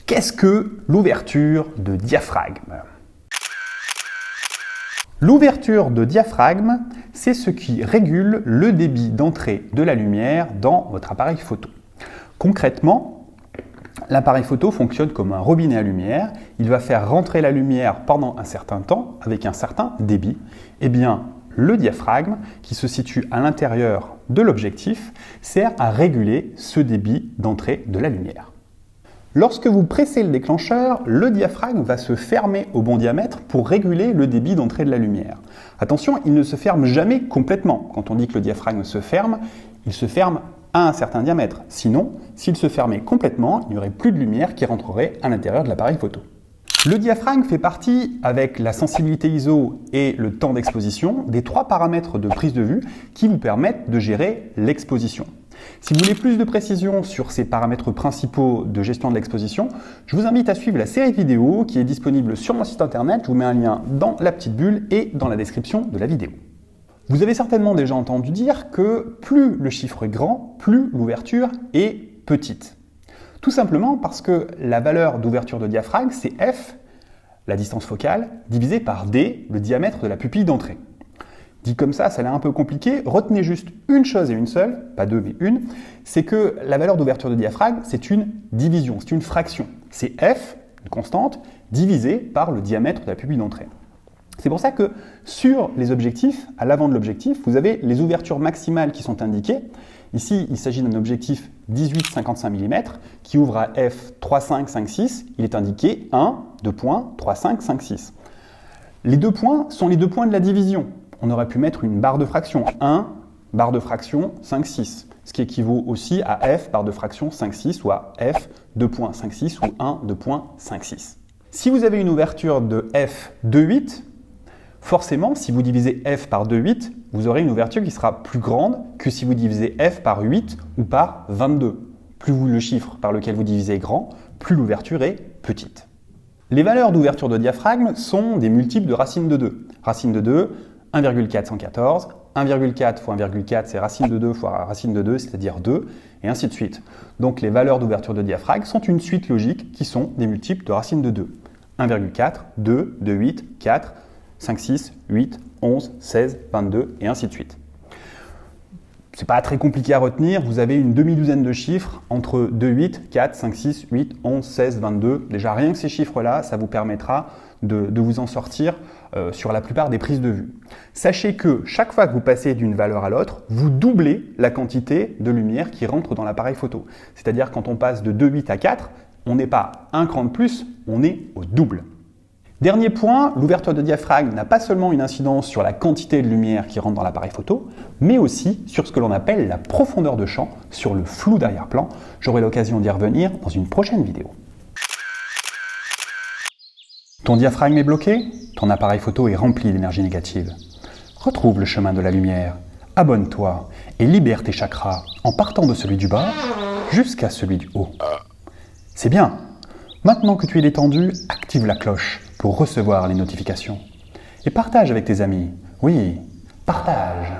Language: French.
Qu'est-ce que l'ouverture de diaphragme? L'ouverture de diaphragme, c'est ce qui régule le débit d'entrée de la lumière dans votre appareil photo. Concrètement, l'appareil photo fonctionne comme un robinet à lumière. Il va faire rentrer la lumière pendant un certain temps avec un certain débit. Eh bien, le diaphragme, qui se situe à l'intérieur de l'objectif, sert à réguler ce débit d'entrée de la lumière. Lorsque vous pressez le déclencheur, le diaphragme va se fermer au bon diamètre pour réguler le débit d'entrée de la lumière. Attention, il ne se ferme jamais complètement. Quand on dit que le diaphragme se ferme, il se ferme à un certain diamètre. Sinon, s'il se fermait complètement, il n'y aurait plus de lumière qui rentrerait à l'intérieur de l'appareil photo. Le diaphragme fait partie, avec la sensibilité ISO et le temps d'exposition, des 3 paramètres de prise de vue qui vous permettent de gérer l'exposition. Si vous voulez plus de précision sur ces paramètres principaux de gestion de l'exposition, je vous invite à suivre la série vidéo qui est disponible sur mon site internet. Je vous mets un lien dans la petite bulle et dans la description de la vidéo. Vous avez certainement déjà entendu dire que plus le chiffre est grand, plus l'ouverture est petite. Tout simplement parce que la valeur d'ouverture de diaphragme, c'est f, la distance focale, divisé par d, le diamètre de la pupille d'entrée. Dit comme ça a l'air un peu compliqué. Retenez juste une chose et une seule, pas deux mais une, c'est que la valeur d'ouverture de diaphragme, c'est une division, c'est une fraction. C'est f, une constante, divisé par le diamètre de la pupille d'entrée. C'est pour ça que sur les objectifs, à l'avant de l'objectif, vous avez les ouvertures maximales qui sont indiquées. Ici, il s'agit d'un objectif 18-55 mm qui ouvre à f 3,5,5,6. Il est indiqué 1, 2 points, 3,5, 5, 6. Les 2 points sont les 2 points de la division. On aurait pu mettre une barre de fraction 1, barre de fraction 5, 6. Ce qui équivaut aussi à f, barre de fraction 5, 6 ou à f 2.56 ou 1, 2.56. Si vous avez une ouverture de f 2,8, forcément, si vous divisez f par 2,8, vous aurez une ouverture qui sera plus grande que si vous divisez f par 8 ou par 22. Plus le chiffre par lequel vous divisez est grand, plus l'ouverture est petite. Les valeurs d'ouverture de diaphragme sont des multiples de racine de 2. Racine de 2, 1,414, 1,4 fois 1,4 c'est racine de 2 fois racine de 2, c'est-à-dire 2, et ainsi de suite. Donc les valeurs d'ouverture de diaphragme sont une suite logique qui sont des multiples de racine de 2. 1,4, 2, 2,8, 4, 5, 6, 8, 11, 16, 22 et ainsi de suite. C'est pas très compliqué à retenir, vous avez une demi-douzaine de chiffres entre 2, 8, 4, 5, 6, 8, 11, 16, 22. Déjà rien que ces chiffres-là, ça vous permettra de vous en sortir sur la plupart des prises de vue. Sachez que chaque fois que vous passez d'une valeur à l'autre, vous doublez la quantité de lumière qui rentre dans l'appareil photo. C'est-à-dire quand on passe de 2,8 à 4, on n'est pas un cran de plus, on est au double. Dernier point, l'ouverture de diaphragme n'a pas seulement une incidence sur la quantité de lumière qui rentre dans l'appareil photo, mais aussi sur ce que l'on appelle la profondeur de champ, sur le flou d'arrière-plan. J'aurai l'occasion d'y revenir dans une prochaine vidéo. Ton diaphragme est bloqué? Ton appareil photo est rempli d'énergie négative. Retrouve le chemin de la lumière, abonne-toi et libère tes chakras en partant de celui du bas jusqu'à celui du haut. C'est bien! Maintenant que tu es détendu, active la cloche pour recevoir les notifications. Et partage avec tes amis. Oui, partage.